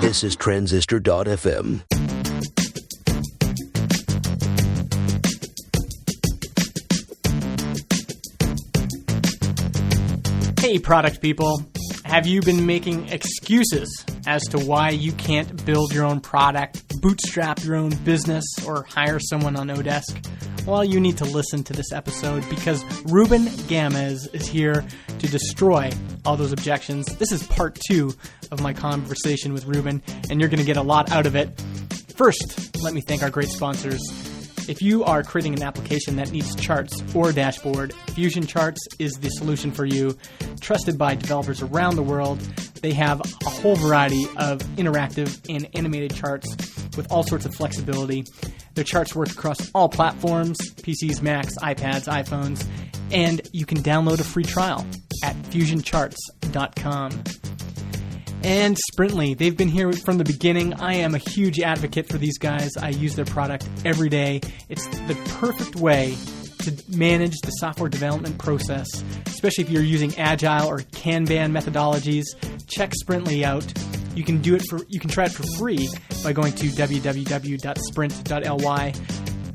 This is Transistor.fm. Hey, product people. Have you been making excuses as to why you can't build your own product, bootstrap your own business, or hire someone on Odesk? Well, you need to listen to this episode because Ruben Gamez is here to destroy all those objections. This is part 2 of my conversation with Ruben, and you're going to get a lot out of it. First, let me thank our great sponsors. If you are creating an application that needs charts or dashboard, Fusion Charts is the solution for you. Trusted by developers around the world, they have a whole variety of interactive and animated charts with all sorts of flexibility. Their charts work across all platforms, PCs, Macs, iPads, iPhones, and you can download a free trial at fusioncharts.com. And Sprintly, they've been here from the beginning. I am a huge advocate for these guys. I use their product every day. It's the perfect way to manage the software development process, especially if you're using Agile or Kanban methodologies. Check Sprintly out. You can try it for free by going to www.sprint.ly.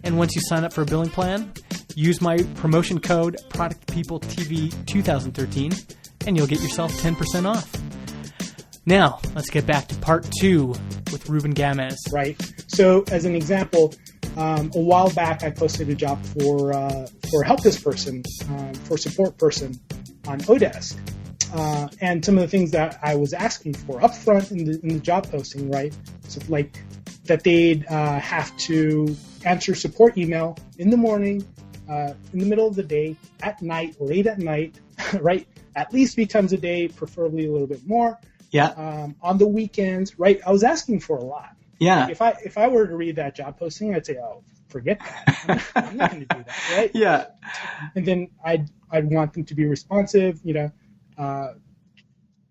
And once you sign up for a billing plan, use my promotion code ProductPeopleTV2013 and you'll get yourself 10% off. Now, let's get back to part 2 with Ruben Gamez. Right. So, as an example, a while back I posted a job for a help desk person, for a support person on Odesk. And some of the things that I was asking for up front in the job posting, right? So, like that they'd have to answer support email in the morning, in the middle of the day, at night, late at night, right? At least 3 times a day, preferably a little bit more. Yeah. On the weekends, right? I was asking for a lot. Yeah. Like if I were to read that job posting, I'd say, oh, forget that. I'm not going to do that, right? Yeah. And then I'd want them to be responsive,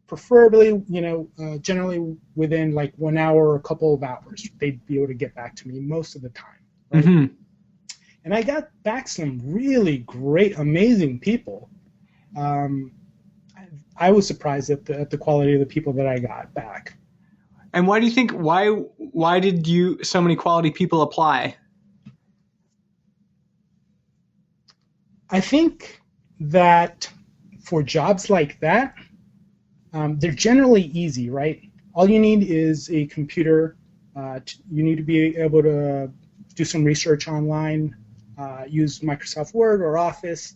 preferably, generally within like 1 hour or a couple of hours, they'd be able to get back to me most of the time. Right? Mm-hmm. And I got back some really great, amazing people. I was surprised at the quality of the people that I got back. And why do you think, why did so many quality people apply? I think that for jobs like that, they're generally easy, right? All you need is a computer. You need to be able to do some research online, use Microsoft Word or Office.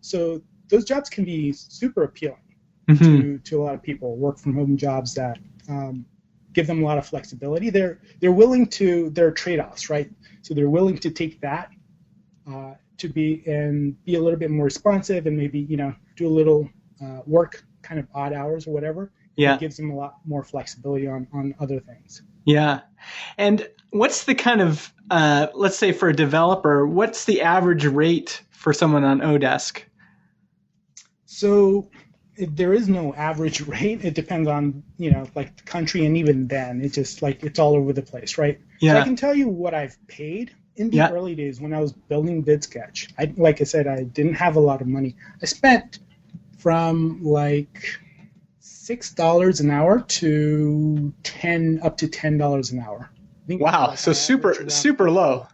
So those jobs can be super appealing. Mm-hmm. to a lot of people, work from home jobs that give them a lot of flexibility. They're willing to, there are trade-offs, right? So they're willing to take that to be a little bit more responsive and maybe, do a little work kind of odd hours or whatever. Yeah. It gives them a lot more flexibility on other things. Yeah. And what's the kind of, let's say for a developer, what's the average rate for someone on Odesk? So there is no average rate. It depends on, like the country, and even then, it's just like it's all over the place, right? Yeah. So I can tell you what I've paid in the early days when I was building Bidsketch. Like I said, I didn't have a lot of money. I spent from like $6 an hour to up to $10 an hour. Wow, so super low.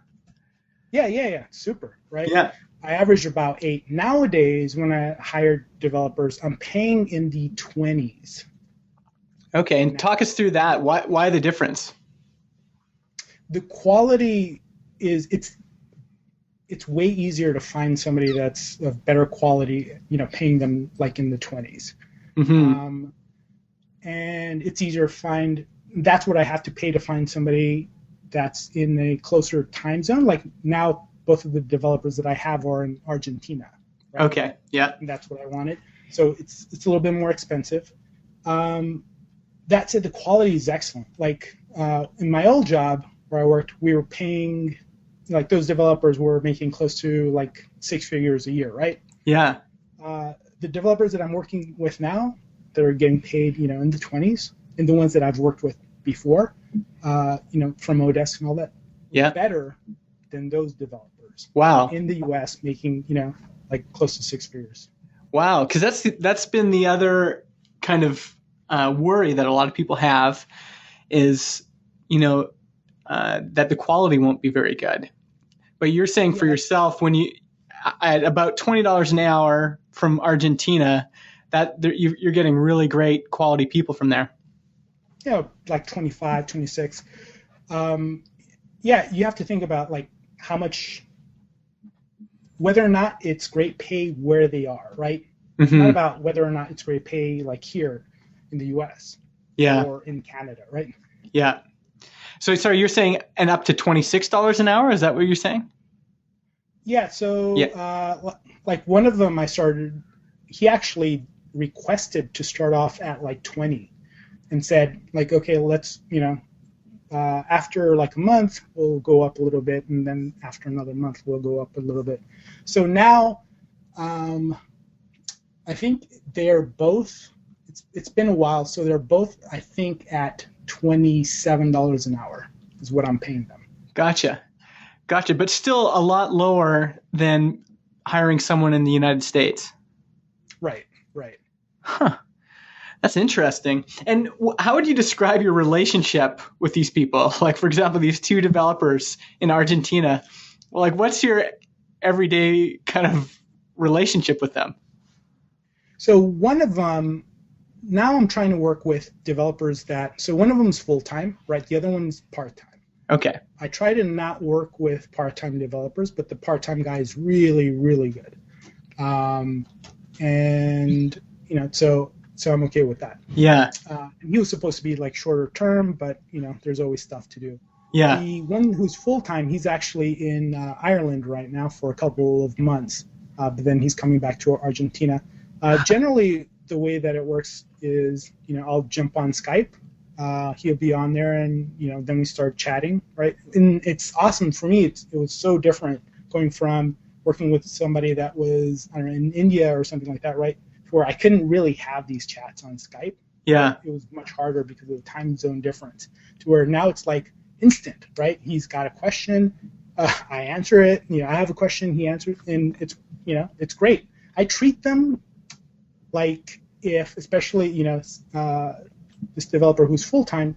Yeah, super, right? Yeah. I averaged about 8. Nowadays, when I hire developers, I'm paying in the 20s. Okay, and talk us through that. Why the difference? The quality is it's way easier to find somebody that's of better quality, paying them like in the 20s. Mm-hmm. And it's easier to find. That's what I have to pay to find somebody that's in a closer time zone. Like now, both of the developers that I have are in Argentina. Right? Okay, yeah. And that's what I wanted. So it's a little bit more expensive. That said, the quality is excellent. Like in my old job where I worked, we were paying, like those developers were making close to like 6 figures a year, right? Yeah. The developers that I'm working with now, they're getting paid, in the 20s. And the ones that I've worked with before, from Odesk and all that, better than those developers. Wow. In the U.S. making, like close to 6 figures. Wow, because that's been the other kind of worry that a lot of people have is, that the quality won't be very good. But you're saying for yourself, when you at about $20 an hour from Argentina, that you're getting really great quality people from there. Yeah, like 25, 26. You have to think about like how much, whether or not it's great pay where they are, right? It's not about whether or not it's great pay like here in the U.S. or in Canada, right? Yeah. So sorry, you're saying and up to $26 an hour? Is that what you're saying? Yeah. So like one of them he actually requested to start off at like 20 and said like, okay, let's, after like a month, we'll go up a little bit. And then after another month, we'll go up a little bit. So now I think they're both, it's been a while. So they're both, I think, at $27 an hour is what I'm paying them. Gotcha. But still a lot lower than hiring someone in the United States. Right. Huh. That's interesting. And how would you describe your relationship with these people? Like, for example, these two developers in Argentina. Like, what's your everyday kind of relationship with them? So one of them, now I'm trying to work with developers so one of them is full-time, right? The other one's part-time. Okay. I try to not work with part-time developers, but the part-time guy is really, really good. So I'm okay with that. Yeah. He was supposed to be like shorter term, but there's always stuff to do. Yeah. The one who's full-time, he's actually in Ireland right now for a couple of months, but then he's coming back to Argentina. Generally, the way that it works is, I'll jump on Skype. He'll be on there, and then we start chatting, right? And it's awesome for me. It was so different going from working with somebody that was, I don't know, in India or something like that, right? Where I couldn't really have these chats on Skype. Yeah. It was much harder because of the time zone difference. To where now it's like instant, right? He's got a question, I answer it. I have a question, he answers, and it's great. I treat them like especially this developer who's full time,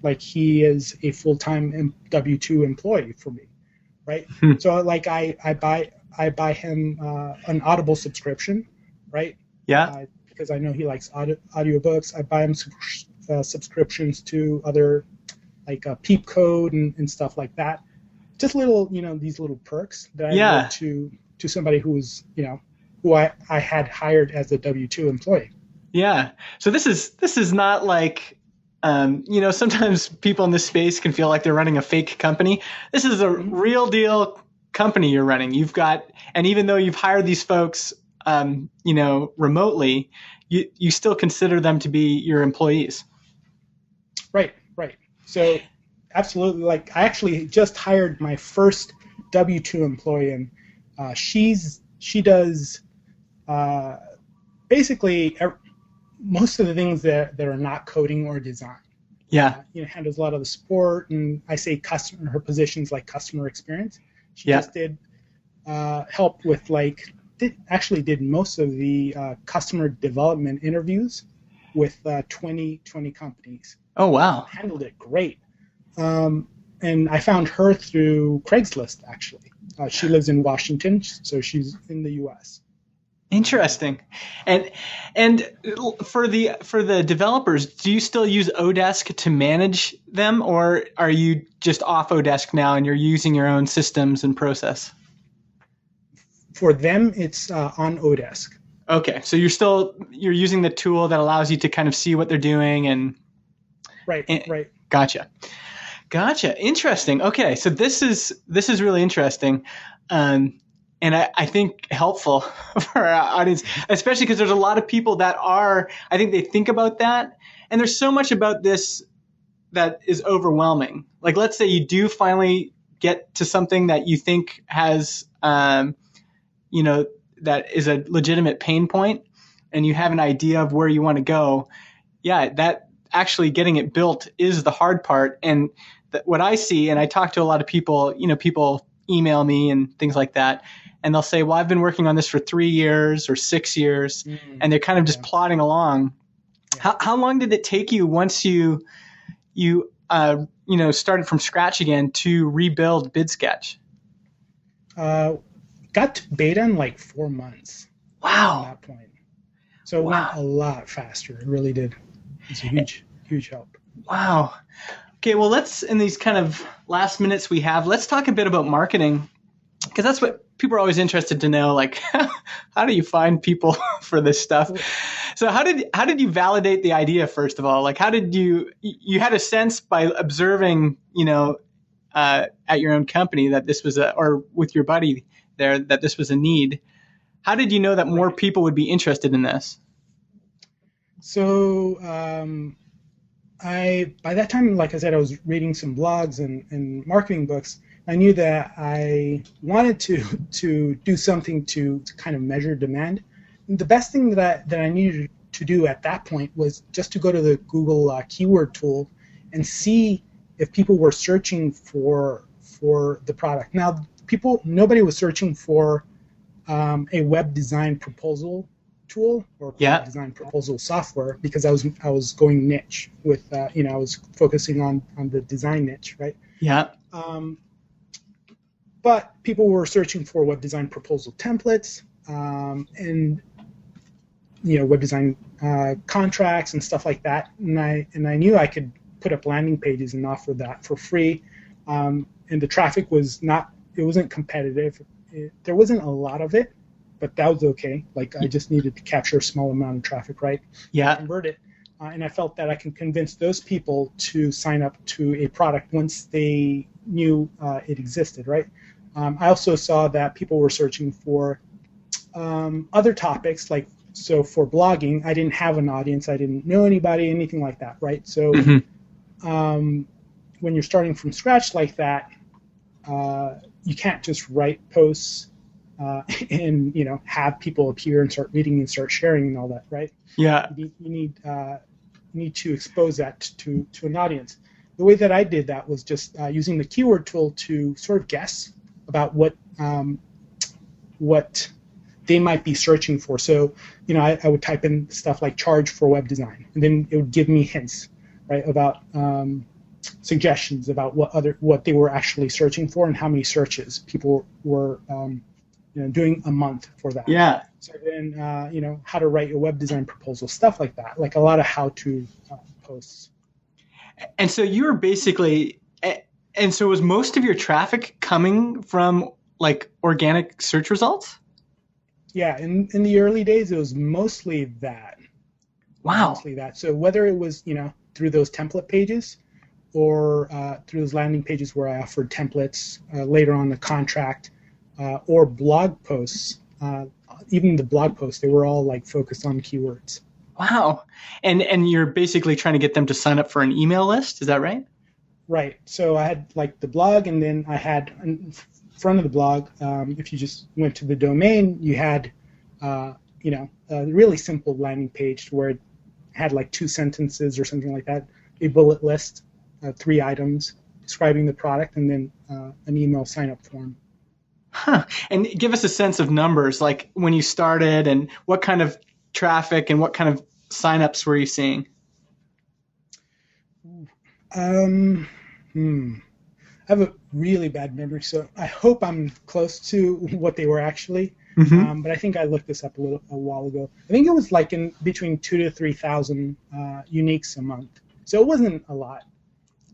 like he is a full time W-2 employee for me, right? So like I buy him an Audible subscription, right? Yeah. Because I know he likes audiobooks. I buy him subscriptions to other like Peep Code and stuff like that. Just little, these little perks that I give to somebody who's, who I had hired as a W-2 employee. Yeah. So this is not like, sometimes people in this space can feel like they're running a fake company. This is a real deal company you're running. You've got, and even though you've hired these folks, remotely, you still consider them to be your employees. Right. So absolutely. Like I actually just hired my first W-2 employee, and she does basically most of the things that are not coding or design. Yeah. Handles a lot of the support, and I say her positions like customer experience. She just did help with did most of the customer development interviews with 20 companies. Oh, wow. Handled it great. And I found her through Craigslist, actually. She lives in Washington, so she's in the U.S. Interesting. And for the developers, do you still use Odesk to manage them, or are you just off Odesk now and you're using your own systems and process? For them, it's on Odesk. Okay, so you're using the tool that allows you to kind of see what they're doing and right. Gotcha. Interesting. Okay, so this is really interesting, and I think helpful for our audience, especially because there's a lot of people that I think they think about that, and there's so much about this that is overwhelming. Like, let's say you do finally get to something that you think has that is a legitimate pain point, and you have an idea of where you want to go. Yeah, that actually getting it built is the hard part. And what I see, and I talk to a lot of people, people email me and things like that, and they'll say, well, I've been working on this for 3 years or 6 years, and they're kind of just plodding along. How long did it take you once you started from scratch again to rebuild Bidsketch? Got to beta in like 4 months. Wow. At that point. So it went a lot faster. It really did. It's a huge help. Wow. Okay, well, in these kind of last minutes we have, let's talk a bit about marketing, because that's what people are always interested to know. Like, how do you find people for this stuff? So how did you validate the idea, first of all? Like, how did you had a sense by observing, at your own company that this was or with your buddy there, that this was a need. How did you know that more people would be interested in this? So by that time, like I said, I was reading some blogs and marketing books. I knew that I wanted to do something to kind of measure demand. And the best thing that I needed to do at that point was just to go to the Google keyword tool and see if people were searching for the product. Now, nobody was searching for a web design proposal tool or web design proposal software, because I was going niche with I was focusing on the design niche, right? Yeah. But people were searching for web design proposal templates and web design contracts and stuff like that. And I knew I could put up landing pages and offer that for free. And the traffic wasn't competitive. There wasn't a lot of it, but that was okay. Like, I just needed to capture a small amount of traffic, right? Yeah. Convert it. And I felt that I can convince those people to sign up to a product once they knew it existed, right? I also saw that people were searching for other topics, like, so for blogging, I didn't have an audience, I didn't know anybody, anything like that, right? So when you're starting from scratch like that, you can't just write posts and have people appear and start reading and start sharing and all that, right? Yeah. You need to expose that to an audience. The way that I did that was just using the keyword tool to sort of guess about what they might be searching for. So, I would type in stuff like charge for web design, and then it would give me hints, right, about suggestions about what they were actually searching for and how many searches people were doing a month for that. Yeah. So then, how to write a web design proposal, stuff like that, like a lot of how-to posts. And so you were basically, and so was most of your traffic coming from like organic search results? Yeah, in the early days, it was mostly that. Wow. Mostly that. So whether it was, through those template pages or through those landing pages where I offered templates, later on the contract, or blog posts, even the blog posts, they were all like focused on keywords. Wow. And you're basically trying to get them to sign up for an email list, is that right? Right. So I had like the blog, and then I had in front of the blog, if you just went to the domain, you had a really simple landing page where it had like 2 sentences or something like that, a bullet list, 3 items describing the product, and then an email sign-up form. Huh. And give us a sense of numbers, like when you started, and what kind of traffic and what kind of sign-ups were you seeing? I have a really bad memory, so I hope I'm close to what they were actually. But I think I looked this up a while ago. I think it was like in between 2,000 to 3,000 uniques a month. So it wasn't a lot.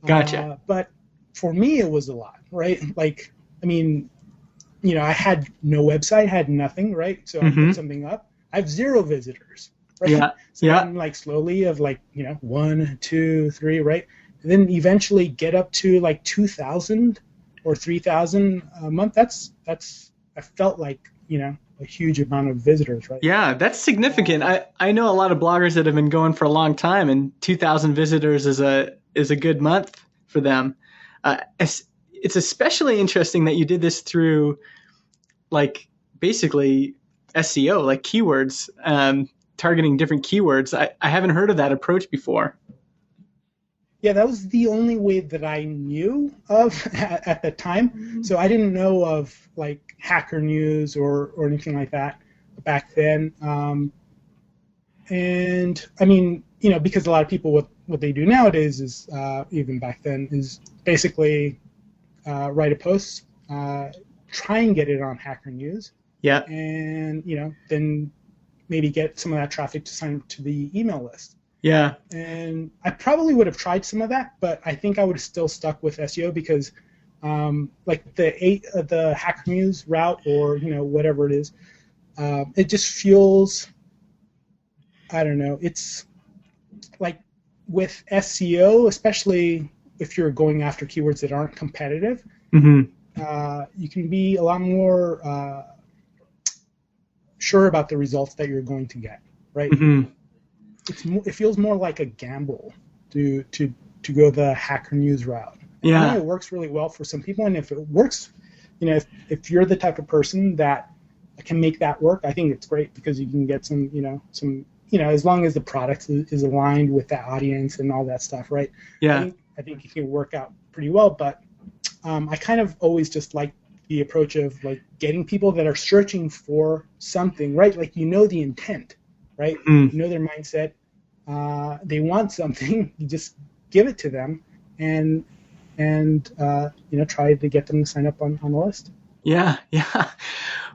Gotcha. But for me, it was a lot, right? Like, I mean, I had no website, had nothing, right? So I put something up. I have 0 visitors, right? Yeah. So I'm like slowly of like, 1, 2, 3, right? And then eventually get up to like 2,000 or 3,000 a month. I felt like, a huge amount of visitors, right? Yeah, that's significant. I know a lot of bloggers that have been going for a long time, and 2,000 visitors is a good month for them. It's especially interesting that you did this through, like, basically SEO, like keywords, targeting different keywords. I haven't heard of that approach before. Yeah, that was the only way that I knew of at the time. So I didn't know of like Hacker News or anything like that back then. And I mean, because a lot of people, what they do nowadays is, even back then, is basically write a post, try and get it on Hacker News, Yeah. and then maybe get some of that traffic to sign up to the email list. Yeah. And I probably would have tried some of that, but I think I would have still stuck with SEO because, like the Hacker News route or whatever it is, it just feels, I don't know. It's like with SEO, especially if you're going after keywords that aren't competitive, you can be a lot more sure about the results that you're going to get, right? It feels more like a gamble to go the Hacker News route. Yeah. I know it works really well for some people, and if it works, if you're the type of person that can make that work, I think it's great because you can get some as long as the product is aligned with that audience and all that stuff, right? Yeah. I think it can work out pretty well, but I kind of always just like the approach of like getting people that are searching for something, right? Like the intent, right? You know their mindset. They want something. You just give it to them, and try to get them to sign up on the list. Yeah.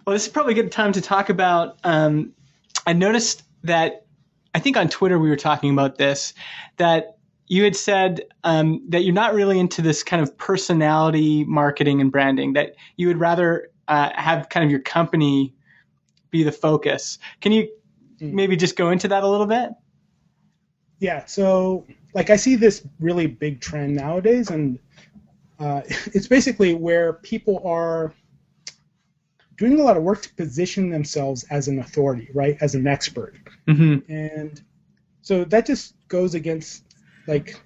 Well, this is probably a good time to talk about. I noticed that I think on Twitter we were talking about this, that you had said that you're not really into this kind of personality marketing and branding, that you would rather have kind of your company be the focus. Can you maybe just go into that a little bit? Yeah, so like I see this really big trend nowadays, and it's basically where people are doing a lot of work to position themselves as an authority, right, as an expert. And so that just goes against, like,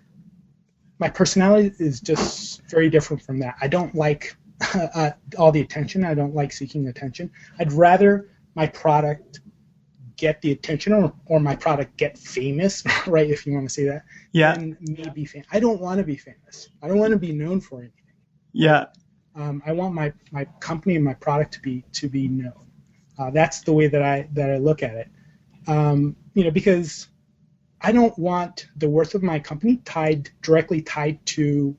my personality is just very different from that. I don't like all the attention. I don't like seeking attention. I'd rather my product get the attention or my product get famous, right, if you want to say that. Yeah. And me be famous. I don't want to be famous. I don't want to be known for anything. Yeah. I want my company and my product to be known. That's the way that I look at it. Because I don't want the worth of my company directly tied to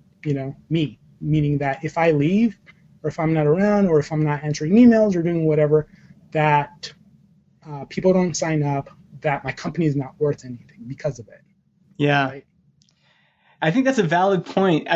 me. Meaning that if I leave, or if I'm not around, or if I'm not answering emails or doing whatever, that people don't sign up, that my company is not worth anything because of it. Yeah. Right? I think that's a valid point.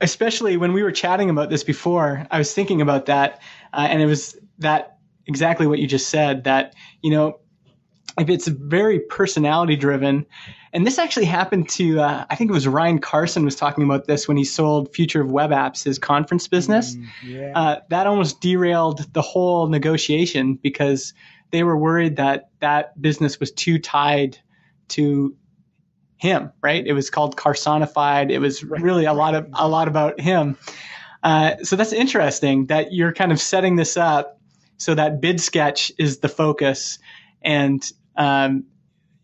Especially when we were chatting about this before, I was thinking about that, and it was that exactly what you just said, that, if it's very personality driven, and this actually happened to, I think it was Ryan Carson was talking about this when he sold Future of Web Apps, his conference business. That almost derailed the whole negotiation because they were worried that business was too tied to him, right? It was called Carsonified. It was really a lot about him. So that's interesting that you're kind of setting this up so that Bidsketch is the focus, and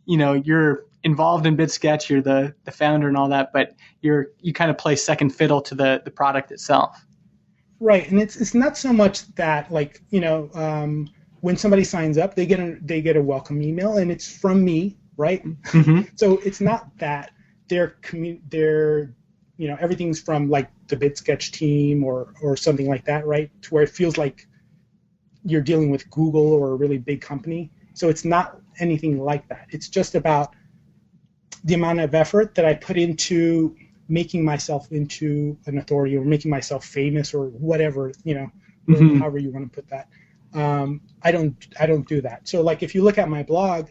you're involved in Bidsketch, you're the founder and all that, but you kind of play second fiddle to the product itself. Right, and it's not so much that, like, when somebody signs up, they get a welcome email, and it's from me, right? So it's not that they're everything's from like the Bidsketch team or something like that, right? To where it feels like you're dealing with Google or a really big company. So it's not anything like that. It's just about the amount of effort that I put into making myself into an authority or making myself famous or whatever, however you want to put that. I don't do that. So like if you look at my blog,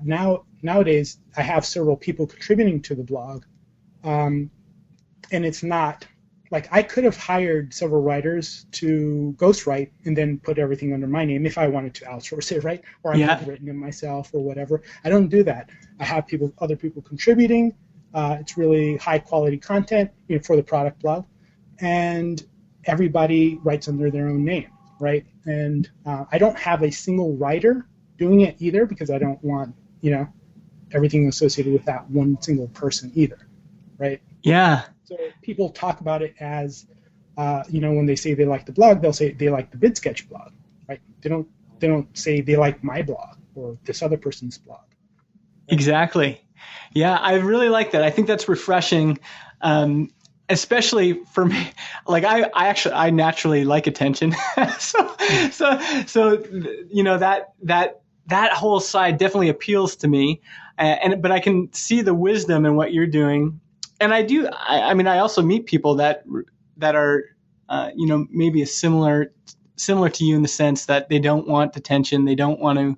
nowadays I have several people contributing to the blog, and it's not like I could have hired several writers to ghostwrite and then put everything under my name if I wanted to outsource it, right? Or I could have written it myself or whatever. I don't do that. I have other people contributing. It's really high quality content for the product blog, and everybody writes under their own name, right? And I don't have a single writer doing it either because I don't want everything associated with that one single person either, right? Yeah. So people talk about it as, when they say they like the blog, they'll say they like the Bidsketch blog, right? They don't say they like my blog or this other person's blog. Right? Exactly. Yeah, I really like that. I think that's refreshing, especially for me. Like I naturally like attention, so that whole side definitely appeals to me, but I can see the wisdom in what you're doing, and I do. I mean, I also meet people that are maybe similar to you in the sense that they don't want attention, they don't want to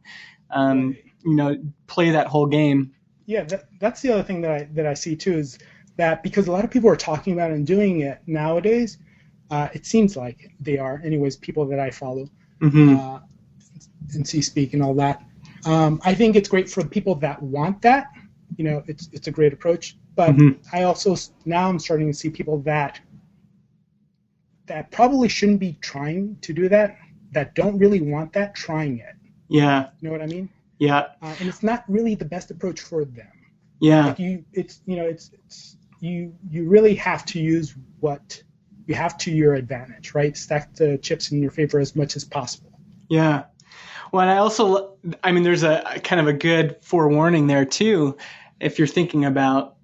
play that whole game. Yeah, that's the other thing that I see too, is that because a lot of people are talking about it and doing it nowadays, it seems like they are, anyways, people that I follow and see speak and all that. I think it's great for people that want that. It's a great approach. But I also, now I'm starting to see people that probably shouldn't be trying to do that don't really want that, trying it. Yeah. You know what I mean? Yeah. And it's not really the best approach for them. Yeah. Like you really have to use what you have to your advantage, right? Stack the chips in your favor as much as possible. Yeah. Well, and there's a kind of a good forewarning there too. If you're thinking about,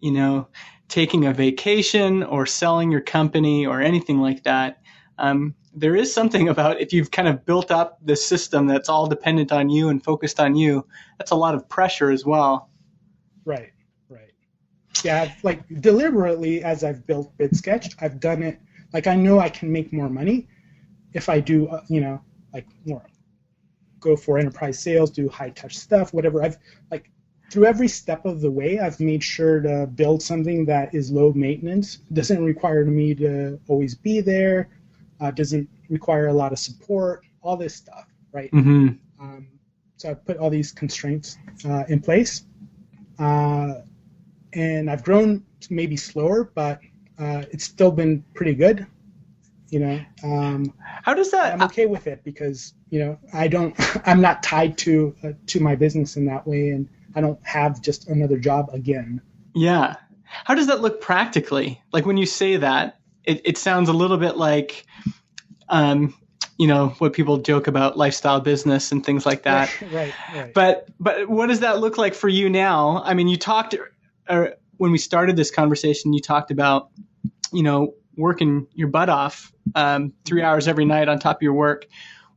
taking a vacation or selling your company or anything like that, there is something about if you've kind of built up this system that's all dependent on you and focused on you, that's a lot of pressure as well. Right. Yeah, like deliberately, as I've built Bidsketch, I've done it, like I know I can make more money if I do, like more, go for enterprise sales, do high touch stuff, whatever. I've like, through every step of the way, I've made sure to build something that is low maintenance, doesn't require me to always be there, doesn't require a lot of support, all this stuff, right? So I've put all these constraints in place, and I've grown maybe slower, but it's still been pretty good. How does that? I'm okay with it because I'm not tied to my business in that way, and I don't have just another job again. Yeah. How does that look practically? Like when you say that, it sounds a little bit like, what people joke about lifestyle business and things like that. Right. But what does that look like for you now? I mean, you talked, when we started this conversation, you talked about, working your butt off 3 hours every night on top of your work.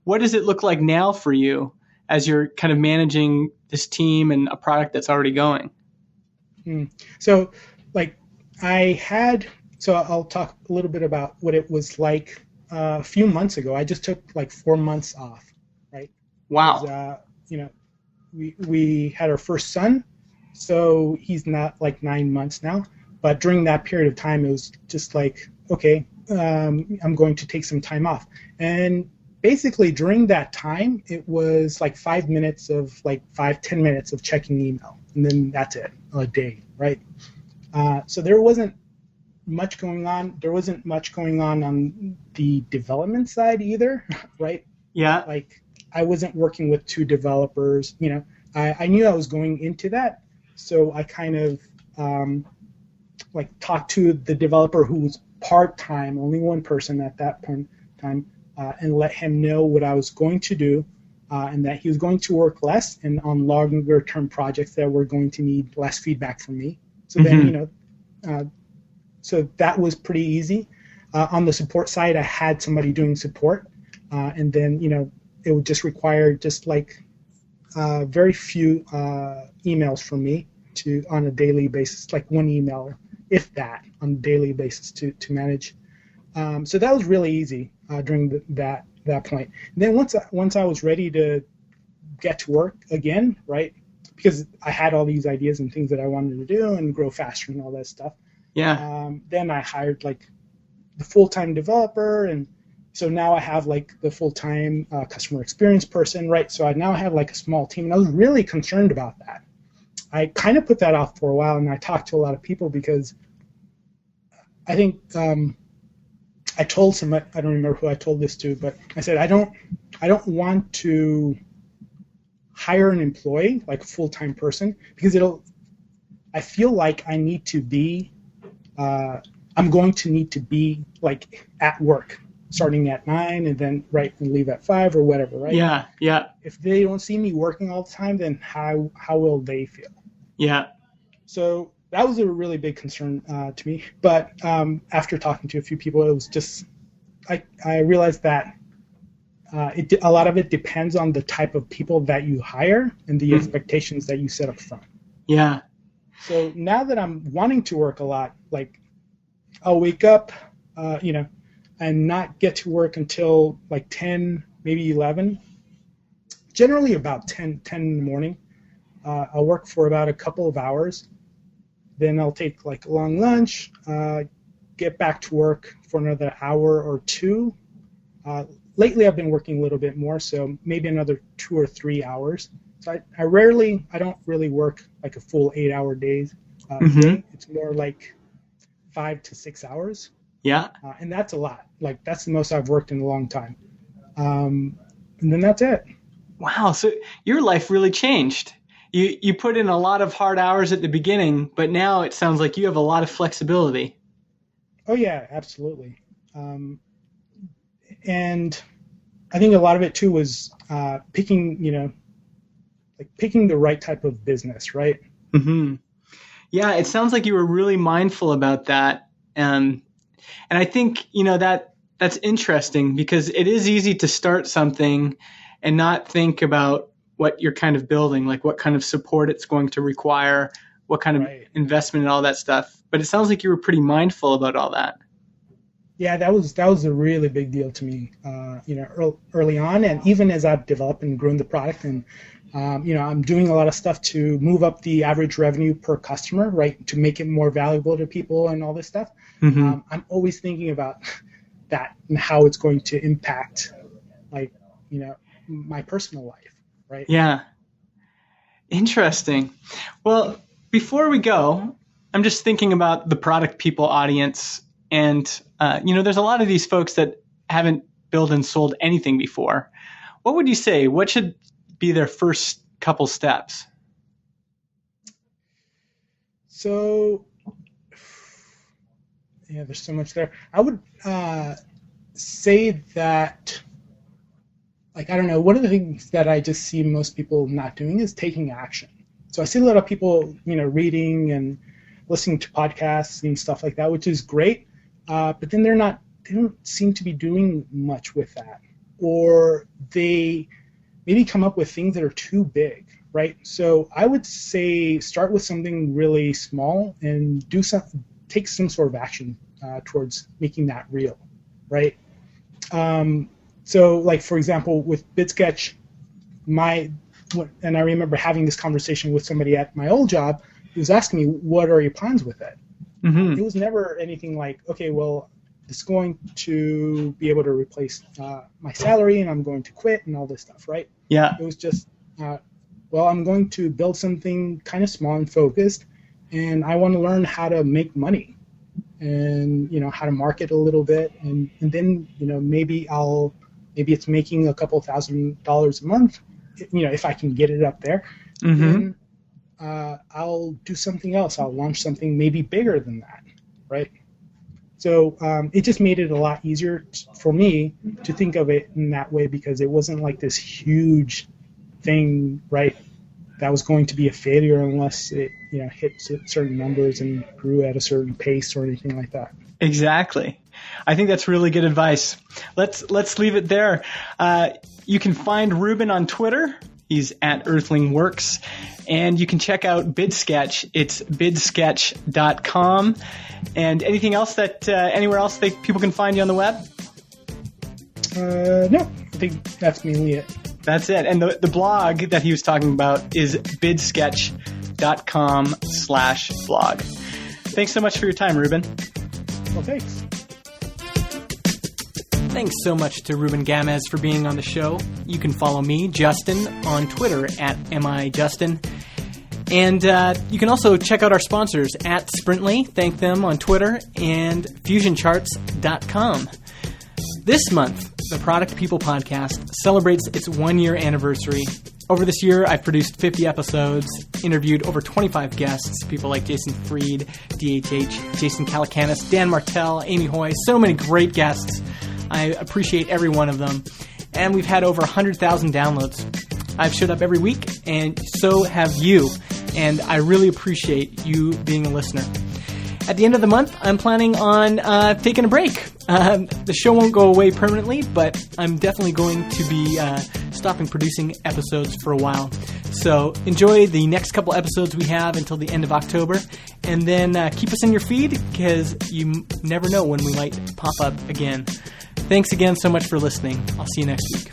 What does it look like now for you as you're kind of managing this team and a product that's already going? So, I'll talk a little bit about what it was like a few months ago. I just took 4 months off, right? Wow. We had our first son, so he's not 9 months now. But during that period of time, it was just okay, I'm going to take some time off. And basically during that time, it was 5 minutes of 5-10 minutes of checking email, and then that's it, a day, right? So there wasn't much going on. There wasn't much going on the development side either, right? Yeah. I wasn't working with 2 developers. I knew I was going into that, so I kind of talked to the developer who was part-time, only one person at that point in time, and let him know what I was going to do, and that he was going to work less and on longer-term projects that were going to need less feedback from me. So then, so that was pretty easy. On the support side, I had somebody doing support, and then, it would just require very few emails from me on a daily basis, 1 email, if that, on a daily basis to manage. So that was really easy during that point. And then once I was ready to get to work again, right, because I had all these ideas and things that I wanted to do and grow faster and all that stuff. Yeah. Then I hired the full-time developer, and so now I have the full-time customer experience person, right? So I now have a small team, and I was really concerned about that. I kind of put that off for a while, and I talked to a lot of people because I think I told some, I don't remember who I told this to, but I said I don't want to hire an employee, a full-time person, because I feel like I need to be, I'm going to need to be at work, starting at 9 and then and leave at 5 or whatever, right? Yeah. If they don't see me working all the time, then how will they feel? Yeah. So that was a really big concern to me. But after talking to a few people, it was just I realized that a lot of it depends on the type of people that you hire and the expectations that you set up front. Yeah. So now that I'm wanting to work a lot, like I'll wake up, and not get to work until like 10, maybe 11. Generally about 10 in the morning. I'll work for about a couple of hours. Then I'll take like a long lunch, get back to work for another hour or two. Lately I've been working a little bit more, so maybe another 2 or 3 hours. So I don't really work like a full 8-hour day. It's more like 5 to 6 hours. Yeah. And that's a lot. Like that's the most I've worked in a long time. And then that's it. Wow. So your life really changed. You put in a lot of hard hours at the beginning, but now it sounds like you have a lot of flexibility. Oh yeah, absolutely. And I think a lot of it too was picking the right type of business, right? Mm-hmm. Yeah, it sounds like you were really mindful about that. And I think, that's interesting because it is easy to start something and not think about what you're kind of building, like what kind of support it's going to require, what kind of investment and all that stuff. But it sounds like you were pretty mindful about all that. Yeah, that was a really big deal to me, early on, and even as I've developed and grown the product, and I'm doing a lot of stuff to move up the average revenue per customer, right, to make it more valuable to people and all this stuff. Mm-hmm. I'm always thinking about that and how it's going to impact, my personal life, right? Yeah. Interesting. Well, before we go, I'm just thinking about the product people audience. And, there's a lot of these folks that haven't built and sold anything before. What would you say? What should be their first couple steps? So, yeah, there's so much there. I would say that, one of the things that I just see most people not doing is taking action. So I see a lot of people, reading and listening to podcasts and stuff like that, which is great. But then they don't seem to be doing much with that, or they maybe come up with things that are too big, right? So I would say start with something really small and take some sort of action towards making that real, right? So like, for example, with Bidsketch, and I remember having this conversation with somebody at my old job who was asking me, what are your plans with it? Mm-hmm. It was never anything like, okay, well, it's going to be able to replace my salary and I'm going to quit and all this stuff, right? Yeah. It was just, I'm going to build something kind of small and focused, and I want to learn how to make money and, how to market a little bit. And then, maybe it's making a couple $1,000s a month, if I can get it up there. Mm-hmm. Then, I'll do something else. I'll launch something maybe bigger than that, right? So it just made it a lot easier for me to think of it in that way, because it wasn't like this huge thing, right, that was going to be a failure unless it, hit certain numbers and grew at a certain pace or anything like that. Exactly. I think that's really good advice. Let's leave it there. You can find Ruben on Twitter. He's at EarthlingWorks. And you can check out Bidsketch. It's bidsketch.com. And anything else that anywhere else people can find you on the web? No, I think that's mainly it. That's it. And the blog that he was talking about is bidsketch.com/blog. Thanks so much for your time, Ruben. Well, thanks. Thanks so much to Ruben Gamez for being on the show. You can follow me, Justin, on Twitter at MIJustin. And you can also check out our sponsors at Sprintly, thank them on Twitter, and FusionCharts.com. This month, the Product People Podcast celebrates its 1-year anniversary. Over this year, I've produced 50 episodes, interviewed over 25 guests, people like Jason Fried, DHH, Jason Calacanis, Dan Martell, Amy Hoy, so many great guests. I appreciate every one of them. And we've had over 100,000 downloads. I've showed up every week, and so have you. and I really appreciate you being a listener. At the end of the month, I'm planning on taking a break. The show won't go away permanently, but I'm definitely going to be stopping producing episodes for a while. So enjoy the next couple episodes we have until the end of October, and then keep us in your feed because you never know when we might pop up again. Thanks again so much for listening. I'll see you next week.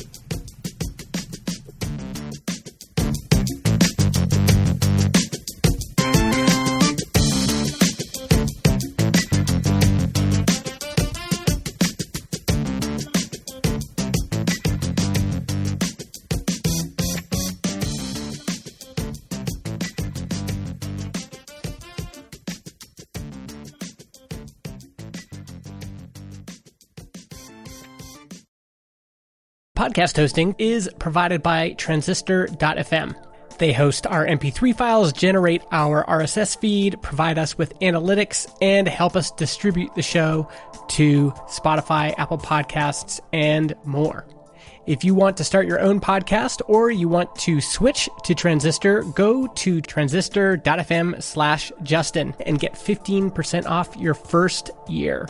Podcast hosting is provided by Transistor.fm. They host our MP3 files, generate our RSS feed, provide us with analytics, and help us distribute the show to Spotify, Apple Podcasts, and more. If you want to start your own podcast or you want to switch to Transistor, go to transistor.fm/Justin and get 15% off your first year.